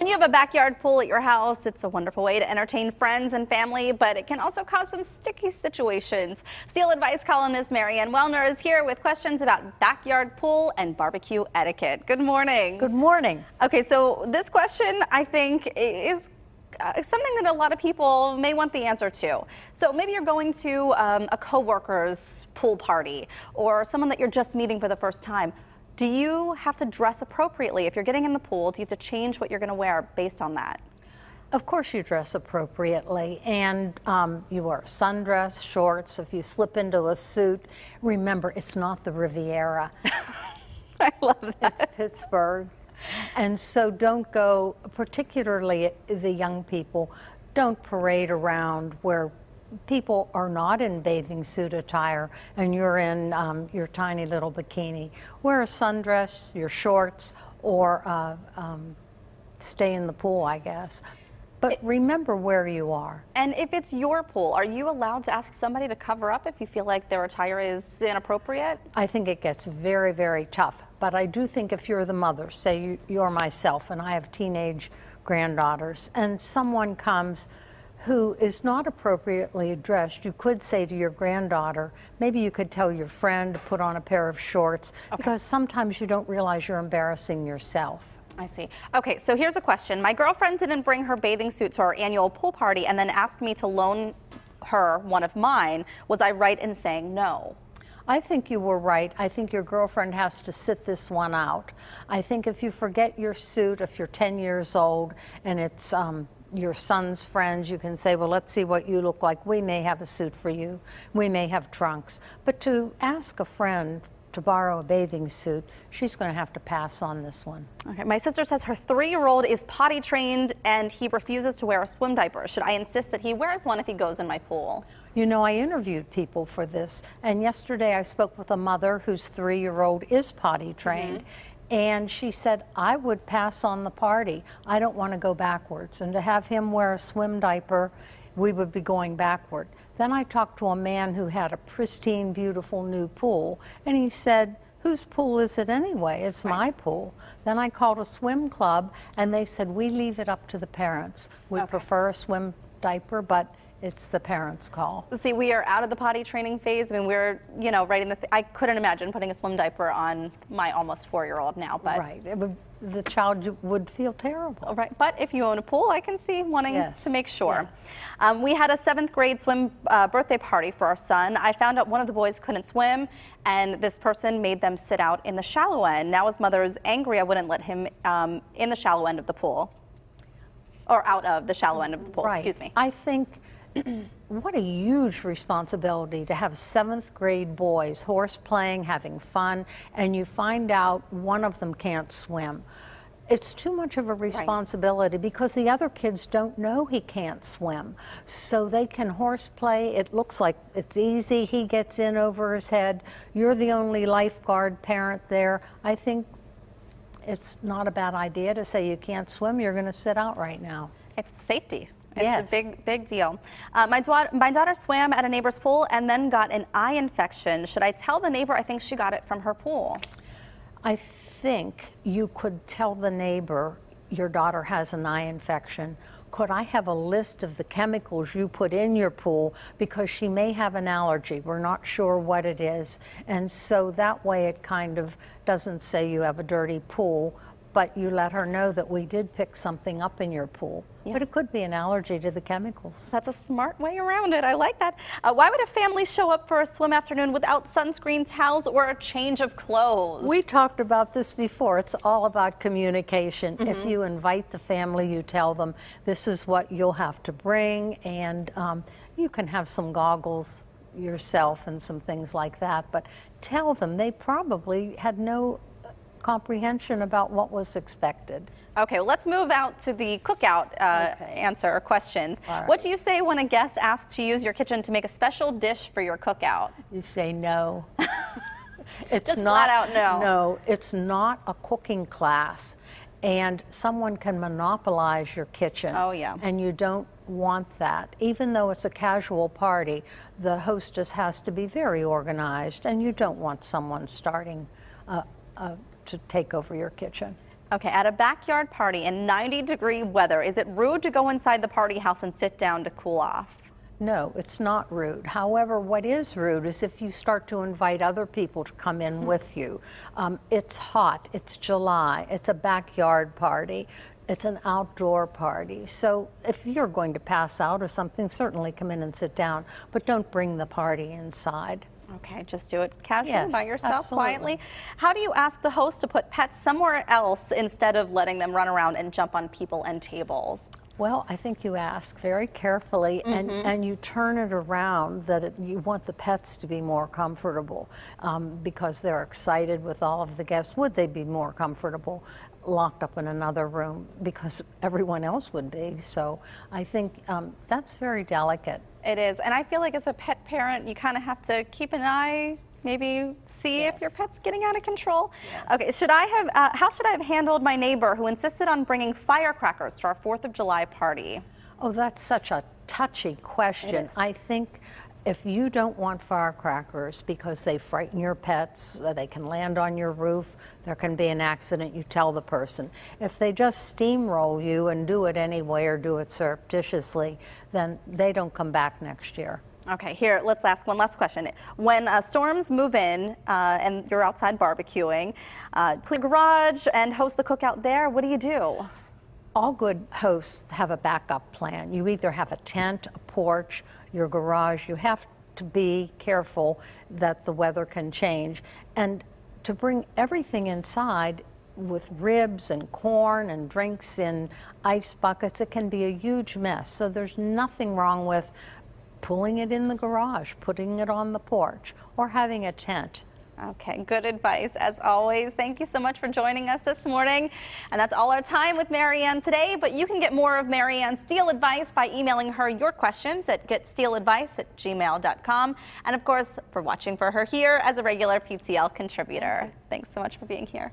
When you have a backyard pool at your house, it's a wonderful way to entertain friends and family, but it can also cause some sticky situations. Steel Advice columnist Mary Ann Wellener is here with questions about backyard pool and barbecue etiquette. Good morning. Good morning. Okay, so this question I think is something that a lot of people may want the answer to. So maybe you're going to a coworker's pool party or someone that you're just meeting for the first time. Do you have to dress appropriately? If you're getting in the pool, do you have to change what you're going to wear based on that? Of course you dress appropriately, and you wear sundress, shorts. If you slip into a suit, remember, it's not the Riviera. I love that. It's Pittsburgh. And so don't go, particularly the young people, don't parade around where people are not in bathing suit attire and you're in your tiny little bikini. Wear a sundress, your shorts, or stay in the pool, I guess. But remember where you are. And if it's your pool, are you allowed to ask somebody to cover up if you feel like their attire is inappropriate? I think it gets very, very tough. But I do think if you're the mother, say you're myself and I have teenage granddaughters, and someone comes who is not appropriately dressed, you could say to your granddaughter, maybe you could tell your friend to put on a pair of shorts, because sometimes you don't realize you're embarrassing yourself. I see. Okay, so here's a question. My girlfriend didn't bring her bathing suit to our annual pool party and then asked me to loan her one of mine. Was I right in saying no? I think you were right. I think your girlfriend has to sit this one out. I think if you forget your suit, if you're 10 years old and it's your son's friends, you can say, well, let's see what you look like. We may have a suit for you. We may have trunks. But to ask a friend to borrow a bathing suit, she's going to have to pass on this one. Okay, my sister says her 3-year-old is potty trained and he refuses to wear a swim diaper. Should I insist that he wears one if he goes in my pool? You know, I interviewed people for this, and yesterday I spoke with a mother whose 3-year-old is potty trained. And she said, I would pass on the party. I don't want to go backwards. And to have him wear a swim diaper, we would be going backward. Then I talked to a man who had a pristine, beautiful new pool, and he said, whose pool is it anyway? It's my pool. Then I called a swim club, and they said, we leave it up to the parents. We prefer a swim diaper, but it's the parents' call. See, we are out of the potty training phase. I mean, we're, you know, right in the, I couldn't imagine putting a swim diaper on my almost 4-year-old now, but. Right, the child would feel terrible. Right, but if you own a pool, I can see wanting to make sure. Yes. We had a 7th grade swim birthday party for our son. I found out one of the boys couldn't swim, and this person made them sit out in the shallow end. Now his mother is angry I wouldn't let him in the shallow end of the pool, or out of the shallow end of the pool, excuse me. I think what a huge responsibility to have 7th grade boys horse playing, having fun, and you find out one of them can't swim. It's too much of a responsibility because the other kids don't know he can't swim. So they can horse play. It looks like it's easy. He gets in over his head. You're the only lifeguard parent there. I think it's not a bad idea to say you can't swim. You're going to sit out right now. It's safety. It's a big deal. My daughter swam at a neighbor's pool and then got an eye infection. Should I tell the neighbor I think she got it from her pool? I think you could tell the neighbor your daughter has an eye infection. Could I have a list of the chemicals you put in your pool, because she may have an allergy. We're not sure what it is. And so that way it kind of doesn't say you have a dirty pool, but you let her know that we did pick something up in your pool. But it could be an allergy to the chemicals. That's a smart way around it. I like that. Why would a family show up for a swim afternoon without sunscreen, towels, or a change of clothes? We talked about this before. It's all about communication. If you invite the family, you tell them this is what you'll have to bring, and you can have some goggles yourself and some things like that, but tell them. They probably had no comprehension about what was expected. Okay, well, let's move out to the cookout answer or questions. Right. What do you say when a guest asks to use your kitchen to make a special dish for your cookout? You say no. It's just not, flat out no. No, it's not a cooking class, and someone can monopolize your kitchen. Oh, yeah. And you don't want that. Even though it's a casual party, the hostess has to be very organized, and you don't want someone starting to take over your kitchen. Okay, at a backyard party in 90-degree weather, is it rude to go inside the party house and sit down to cool off? No, it's not rude. However, what is rude is if you start to invite other people to come in with you. It's hot, it's July, it's a backyard party, it's an outdoor party. So if you're going to pass out or something, certainly come in and sit down, but don't bring the party inside. Okay, just do it casually Yes, by yourself, absolutely. quietly. How do you ask the host to put pets somewhere else instead of letting them run around and jump on people and tables? Well, I think you ask very carefully and you turn it around that you want the pets to be more comfortable because they're excited with all of the guests. Would they be more comfortable locked up in another room because everyone else would be? So I think that's very delicate. It is, and I feel like as a pet parent, you kind of have to keep an eye, maybe see if your pet's getting out of control. Yes. Okay, how should I have handled my neighbor who insisted on bringing firecrackers to our 4th of July party? Oh, that's such a touchy question. I think if you don't want firecrackers because they frighten your pets, they can land on your roof, there can be an accident, you tell the person. If they just steamroll you and do it anyway or do it surreptitiously, then they don't come back next year. Okay, here, let's ask one last question. When storms move in and you're outside barbecuing, clean the garage and host the cookout there, what do you do? All good hosts have a backup plan. You either have a tent, a porch, your garage. You have to be careful that the weather can change. And to bring everything inside with ribs and corn and drinks in ice buckets, it can be a huge mess. So there's nothing wrong with pulling it in the garage, putting it on the porch, or having a tent. Okay, good advice as always. Thank you so much for joining us this morning. And that's all our time with Mary Ann today, but you can get more of Mary Ann's Steele advice by emailing her your questions at getsteeladvice@gmail.com. And of course, for watching for her here as a regular PTL contributor. Thanks so much for being here.